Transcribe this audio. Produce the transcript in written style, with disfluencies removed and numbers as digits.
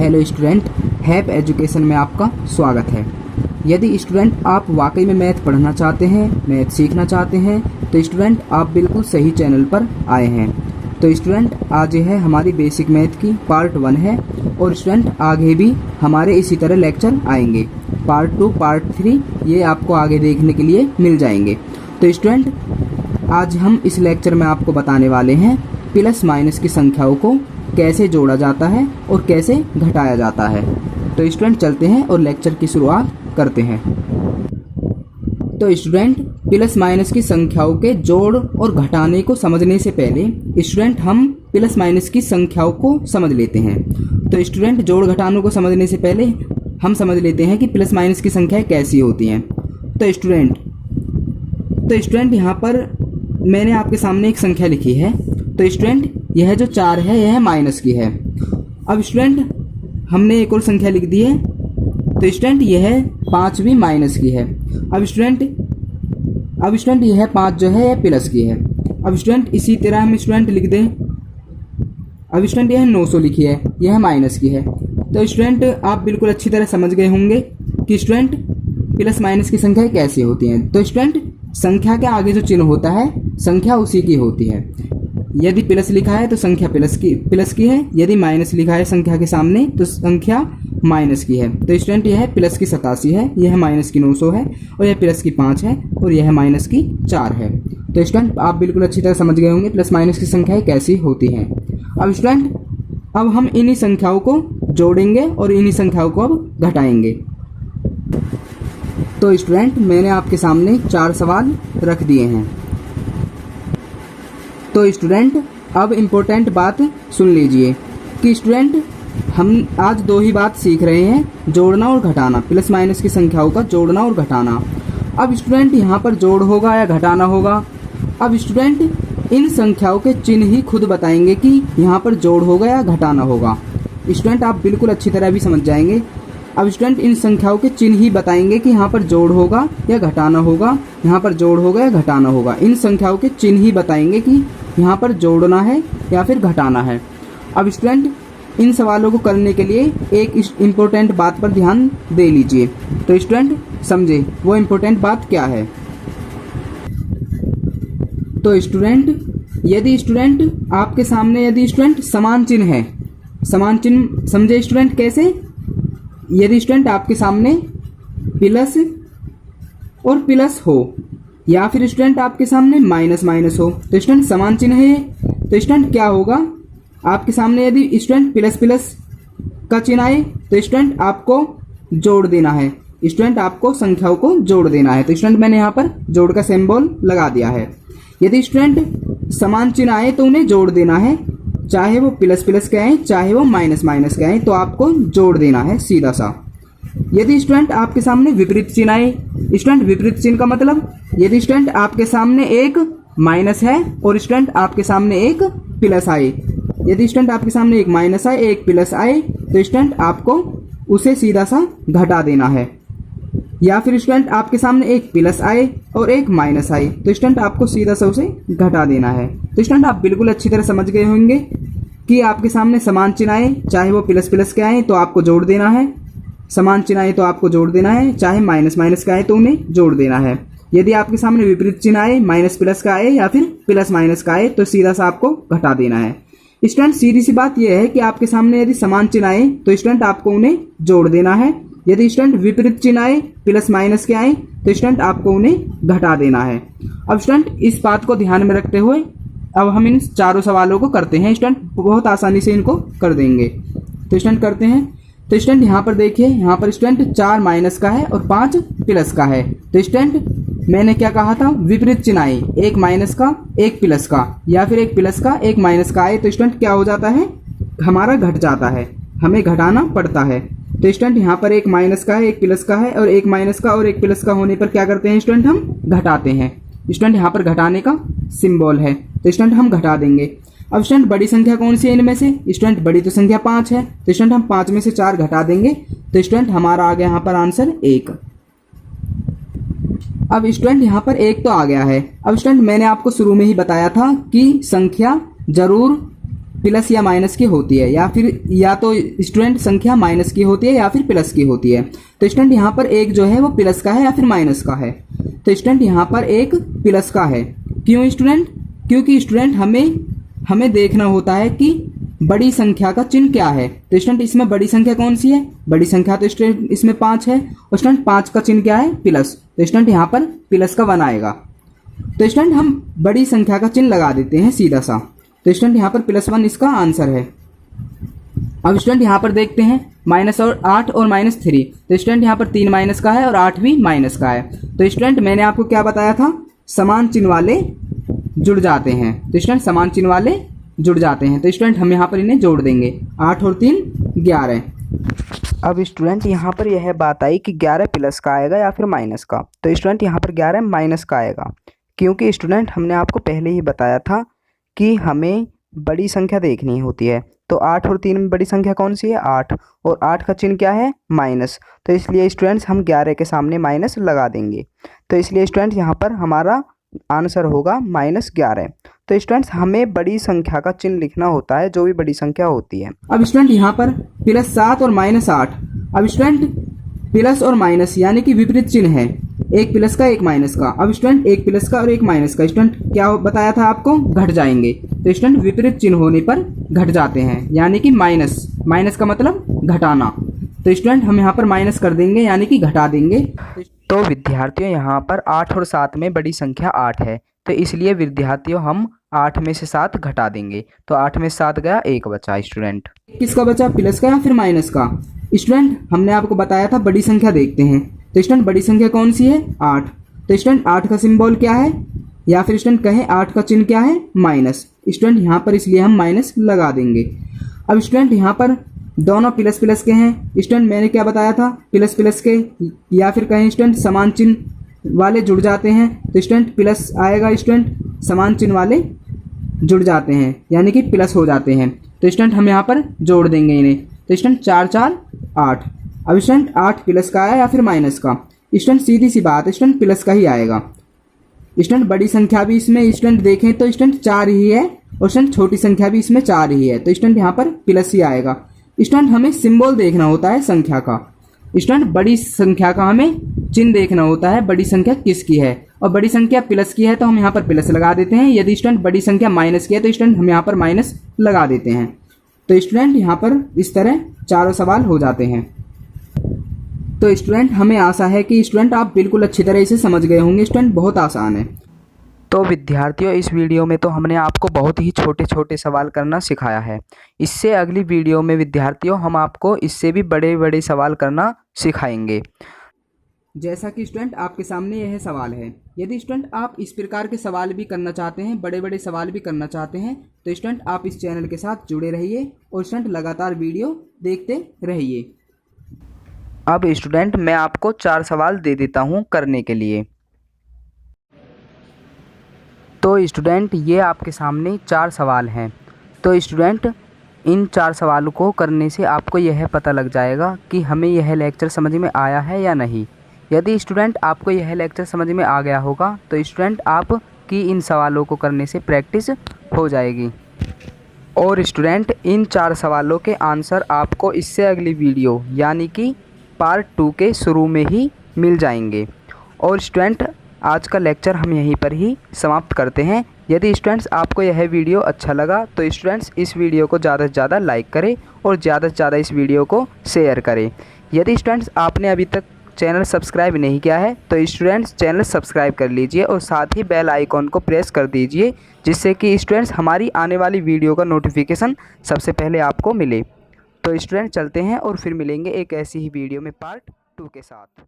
Hello student, हैप education में आपका स्वागत है। यदि स्टूडेंट आप वाकई में मैथ पढ़ना चाहते हैं, मैथ सीखना चाहते हैं, तो स्टूडेंट आप बिल्कुल सही चैनल पर आए हैं। तो स्टूडेंट आज यह हमारी बेसिक मैथ की पार्ट 1 है और स्टूडेंट आगे भी हमारे इसी तरह लेक्चर आएंगे। पार्ट 2, पार्ट 3 ये आपको आगे देखने के लिए मिल जाएंगे। तो स्टूडेंट आज हम इस लेक्चर में आपको बताने वाले हैं प्लस माइनस की संख्याओं को कैसे जोड़ा जाता है और कैसे घटाया जाता है। तो स्टूडेंट चलते हैं और लेक्चर की शुरुआत करते हैं। तो स्टूडेंट प्लस माइनस की संख्याओं के जोड़ और घटाने को समझने से पहले स्टूडेंट हम प्लस माइनस की संख्याओं को समझ लेते हैं। तो स्टूडेंट जोड़ घटानों को समझने से पहले हम समझ लेते हैं कि प्लस माइनस की संख्याएं कैसी होती हैं। तो स्टूडेंट यहाँ पर मैंने आपके सामने एक संख्या लिखी है। तो स्टूडेंट यह जो 4 है यह माइनस की है। अब स्टूडेंट हमने एक और संख्या लिख दी है। तो स्टूडेंट यह 5 भी माइनस की है। अब स्टूडेंट यह 5 जो है यह प्लस की है। अब स्टूडेंट इसी तरह हम स्टूडेंट लिख दें। अब स्टूडेंट यह 900 लिखी है, यह माइनस की है। तो स्टूडेंट आप बिल्कुल अच्छी तरह समझ गए होंगे कि स्टूडेंट प्लस माइनस की संख्या कैसी होती हैं। तो स्टूडेंट संख्या के आगे जो चिन्ह होता है संख्या उसी की होती है। यदि प्लस लिखा है तो संख्या प्लस की है, यदि माइनस लिखा है संख्या के सामने तो संख्या माइनस की है। तो स्टूडेंट यह प्लस की 87 है, यह माइनस की 900 है और यह प्लस की 5 है और यह माइनस की 4 है। तो स्टूडेंट आप बिल्कुल अच्छी तरह समझ गए होंगे प्लस माइनस की संख्याएं कैसी होती हैं। अब स्टूडेंट अब हम इन्हीं संख्याओं को जोड़ेंगे और इन्हीं संख्याओं को अब घटाएंगे। तो स्टूडेंट मैंने आपके सामने 4 सवाल रख दिए हैं। तो स्टूडेंट अब इम्पोर्टेंट बात सुन लीजिए कि स्टूडेंट हम आज 2 ही बात सीख रहे हैं, जोड़ना और घटाना, प्लस माइनस की संख्याओं का जोड़ना और घटाना। अब स्टूडेंट यहाँ पर जोड़ होगा या घटाना होगा। अब स्टूडेंट इन संख्याओं के चिन्ह ही खुद बताएंगे कि यहाँ पर जोड़ होगा या घटाना होगा। स्टूडेंट आप बिल्कुल अच्छी तरह भी समझ जाएंगे। अब स्टूडेंट इन संख्याओं के चिन्ह ही बताएंगे कि यहाँ पर जोड़ होगा या घटाना होगा, यहाँ पर जोड़ होगा या घटाना होगा। इन संख्याओं के चिन्ह ही बताएंगे कि यहाँ पर जोड़ना है या फिर घटाना है। अब स्टूडेंट इन सवालों को करने के लिए एक इम्पोर्टेंट बात पर ध्यान दे लीजिए। तो स्टूडेंट समझे वो इम्पोर्टेंट बात क्या है। तो स्टूडेंट यदि स्टूडेंट आपके सामने यदि स्टूडेंट समान चिन्ह है, समान चिन्ह समझे स्टूडेंट कैसे। यदि स्टूडेंट आपके सामने प्लस और प्लस हो या फिर स्टूडेंट आपके सामने माइनस माइनस हो, तो स्टूडेंट समान चिन्ह है। तो स्टूडेंट क्या होगा, आपके सामने यदि स्टूडेंट प्लस प्लस का चिन्ह आए तो स्टूडेंट आपको जोड़ देना है, स्टूडेंट आपको संख्याओं को जोड़ देना है। तो स्टूडेंट मैंने यहाँ पर जोड़ का सिंबल लगा दिया है। यदि स्टूडेंट समान चिन्ह आए तो उन्हें जोड़ देना है, चाहे वो प्लस प्लस के आए चाहे वो माइनस माइनस के आए, तो आपको जोड़ देना है सीधा सा। यदि स्टूडेंट आपके सामने विपरीत चिन्ह आए, स्टूडेंट विपरीत चिन्ह का मतलब यदि स्टूडेंट आपके सामने एक माइनस है और स्टूडेंट आपके सामने एक प्लस आए, यदि स्टूडेंट आपके सामने एक माइनस आए एक प्लस आए तो स्टूडेंट आपको उसे सीधा सा घटा देना है। या फिर स्टूडेंट आपके सामने एक प्लस आए और एक माइनस आए तो स्टूडेंट आपको सीधा सा उसे घटा देना है। तो स्टूडेंट आप बिल्कुल अच्छी तरह समझ गए होंगे कि आपके सामने समान चिन्ह आए चाहे वो प्लस प्लस के आए तो आपको जोड़ देना है, समान चिन्ह आए तो आपको जोड़ देना है, चाहे माइनस माइनस का आए तो उन्हें जोड़ देना है। यदि आपके सामने विपरीत चिन्ह आए, माइनस प्लस का आए या फिर प्लस माइनस का आए तो सीधा सा आपको घटा देना है। स्टूडेंट सीधी सी बात यह है कि आपके सामने यदि समान चिन्ह आए तो स्टूडेंट आपको उन्हें जोड़ देना है, यदि स्टूडेंट विपरीत चिन्ह आए प्लस माइनस के आए तो स्टूडेंट आपको उन्हें घटा देना है। अब स्टूडेंट इस बात को ध्यान में रखते हुए अब हम इन 4 सवालों को करते हैं। स्टूडेंट बहुत आसानी से इनको कर देंगे। तो स्टूडेंट करते हैं। तो स्टूडेंट यहाँ पर देखिए, यहाँ पर स्टूडेंट 4 माइनस का है और 5 प्लस का है। तो स्टूडेंट मैंने क्या कहा था, विपरीत चिन्ह आए, एक माइनस का एक प्लस का या फिर एक प्लस का एक माइनस का आए तो स्टूडेंट क्या हो जाता है, हमारा घट जाता है, हमें घटाना पड़ता है। तो स्टूडेंट यहाँ पर एक माइनस का है एक प्लस का है और एक माइनस का और एक प्लस का होने पर क्या करते हैं स्टूडेंट, हम घटाते हैं। स्टूडेंट यहाँ पर घटाने का सिंबल है तो स्टूडेंट हम घटा देंगे। अब स्टूडेंट बड़ी संख्या कौन सी है इनमें से, स्टूडेंट बड़ी तो संख्या 5 है तो स्टूडेंट हम 5 में से 4 घटा देंगे तो स्टूडेंट हमारा आ गया यहाँ पर आंसर 1। अब स्टूडेंट यहाँ पर 1 तो आ गया है। अब स्टूडेंट मैंने आपको शुरू में ही बताया था कि संख्या जरूर प्लस या माइनस की होती है, या फिर या तो स्टूडेंट संख्या माइनस की होती है या फिर प्लस की होती है। तो स्टूडेंट यहाँ पर एक जो है वो प्लस का है या फिर माइनस का है। तो स्टूडेंट यहाँ पर एक प्लस का है। क्यों स्टूडेंट? क्योंकि स्टूडेंट हमें देखना होता है कि बड़ी संख्या का चिन्ह क्या है। तो स्टूडेंट इसमें बड़ी संख्या कौन सी है? बड़ी संख्या तो स्टूडेंट इसमें 5 है, और स्टूडेंट 5 का चिन्ह क्या है? प्लस। तो स्टूडेंट यहाँ पर प्लस का 1 आएगा। तो स्टूडेंट हम बड़ी संख्या का चिन्ह लगा देते हैं सीधा सा। तो स्टूडेंट यहाँ पर +1 इसका आंसर है। अब स्टूडेंट यहाँ पर देखते हैं -8 और -3। तो स्टूडेंट यहाँ पर 3 माइनस का है और 8 भी माइनस का है। तो स्टूडेंट मैंने आपको क्या बताया था? समान चिन्ह वाले जुड़ जाते हैं। तो स्टूडेंट समान चिन्ह वाले जुड़ जाते हैं। तो स्टूडेंट हम यहाँ पर इन्हें जोड़ देंगे। 8 और 3 11। अब स्टूडेंट यहाँ पर यह बात आई कि 11 प्लस का आएगा या फिर माइनस का। तो स्टूडेंट यहाँ पर 11 माइनस का आएगा, क्योंकि स्टूडेंट हमने आपको पहले ही बताया था कि हमें बड़ी संख्या देखनी होती है। तो 8 और 3 में बड़ी संख्या कौन सी है? 8, और 8 का चिन्ह क्या है? माइनस। तो इसलिए स्टूडेंट्स हम 11 के सामने माइनस लगा देंगे। तो इसलिए स्टूडेंट यहाँ पर हमारा आंसर होगा -11। तो स्टूडेंट्स हमें बड़ी संख्या का चिन्ह लिखना होता है, जो भी बड़ी संख्या होती है। अब स्टूडेंट यहाँ पर +7 और -8। अब स्टूडेंट प्लस और माइनस यानी कि विपरीत चिन्ह है, एक प्लस का एक माइनस का। अब स्टूडेंट एक प्लस का और एक माइनस का स्टूडेंट क्या बताया था आपको? घट जाएंगे। तो स्टूडेंट विपरीत चिन्ह होने पर घट जाते हैं, यानी कि माइनस का मतलब घटाना। तो स्टूडेंट हम यहाँ पर माइनस कर देंगे यानी कि घटा देंगे। तो विद्यार्थियों यहाँ पर 8 और 7 में बड़ी संख्या 8 है, तो इसलिए विद्यार्थियों हम 8 में से 7 घटा देंगे। तो 8 में 7 गया, 1 बचा स्टूडेंट। किसका बचा? प्लस का या फिर माइनस का? स्टूडेंट हमने आपको बताया था बड़ी संख्या देखते हैं। तो स्टूडेंट बड़ी संख्या कौन सी है? 8। तो स्टूडेंट 8 का सिंबल क्या है, या फिर स्टूडेंट कहें 8 का चिन्ह क्या है? माइनस। स्टूडेंट यहाँ पर इसलिए हम माइनस लगा देंगे। अब स्टूडेंट यहाँ पर दोनों प्लस प्लस के हैं। स्टूडेंट मैंने क्या बताया था? प्लस प्लस के या फिर कहें स्टूडेंट समान चिन्ह वाले जुड़ जाते हैं। तो स्टूडेंट प्लस आएगा, स्टूडेंट समान चिन्ह वाले जुड़ जाते हैं यानी कि प्लस हो जाते हैं। तो स्टूडेंट हम यहाँ पर जोड़ देंगे इन्हें। तो स्टूडेंट 4 4 8। अब स्टूडेंट 8 प्लस का आया या फिर माइनस का? स्टूडेंट सीधी सी बात, स्टूडेंट प्लस का ही आएगा। स्टूडेंट बड़ी संख्या भी इसमें स्टूडेंट देखें तो स्टूडेंट 4 ही है, और स्टूडेंट छोटी संख्या भी इसमें 4 ही है। तो स्टूडेंट यहाँ पर प्लस ही आएगा। स्टूडेंट हमें सिंबल देखना होता है संख्या का। स्टूडेंट बड़ी संख्या का हमें चिन्ह देखना होता है, बड़ी संख्या किसकी है। और बड़ी संख्या प्लस की है तो हम यहाँ पर प्लस लगा देते हैं। यदि स्टूडेंट बड़ी संख्या माइनस की है तो स्टूडेंट हम यहाँ पर माइनस लगा देते हैं। तो स्टूडेंट यहाँ पर इस तरह चारों सवाल हो जाते हैं। तो स्टूडेंट हमें आशा है कि स्टूडेंट आप बिल्कुल अच्छी तरह इसे समझ गए होंगे। स्टूडेंट बहुत आसान है। तो विद्यार्थियों इस वीडियो में तो हमने आपको बहुत ही छोटे छोटे सवाल करना सिखाया है। इससे अगली वीडियो में विद्यार्थियों हम आपको इससे भी बड़े बड़े सवाल करना सिखाएंगे। जैसा कि स्टूडेंट आपके सामने यह सवाल है। यदि स्टूडेंट आप इस प्रकार के सवाल भी करना चाहते हैं, बड़े बड़े सवाल भी करना चाहते हैं, तो स्टूडेंट आप इस चैनल के साथ जुड़े रहिए और स्टूडेंट लगातार वीडियो देखते रहिए। अब स्टूडेंट मैं आपको 4 सवाल दे देता हूं करने के लिए। तो स्टूडेंट ये आपके सामने 4 सवाल हैं। तो स्टूडेंट इन 4 सवालों को करने से आपको यह पता लग जाएगा कि हमें यह लेक्चर समझ में आया है या नहीं। यदि स्टूडेंट आपको यह लेक्चर समझ में आ गया होगा तो स्टूडेंट आपकी इन सवालों को करने से प्रैक्टिस हो जाएगी। और स्टूडेंट इन 4 सवालों के आंसर आपको इससे अगली वीडियो यानी कि पार्ट 2 के शुरू में ही मिल जाएंगे। और स्टूडेंट आज का लेक्चर हम यहीं पर ही समाप्त करते हैं। यदि स्टूडेंट्स आपको यह वीडियो अच्छा लगा तो स्टूडेंट्स इस वीडियो को ज़्यादा से ज़्यादा लाइक करें और ज़्यादा से ज़्यादा इस वीडियो को शेयर करें। यदि स्टूडेंट्स आपने अभी तक चैनल सब्सक्राइब नहीं किया है तो स्टूडेंट्स चैनल सब्सक्राइब कर लीजिए और साथ ही बेल आइकॉन को प्रेस कर दीजिए, जिससे कि स्टूडेंट्स हमारी आने वाली वीडियो का नोटिफिकेशन सबसे पहले आपको मिले। तो स्टूडेंट चलते हैं और फिर मिलेंगे एक ऐसी ही वीडियो में पार्ट 2 के साथ।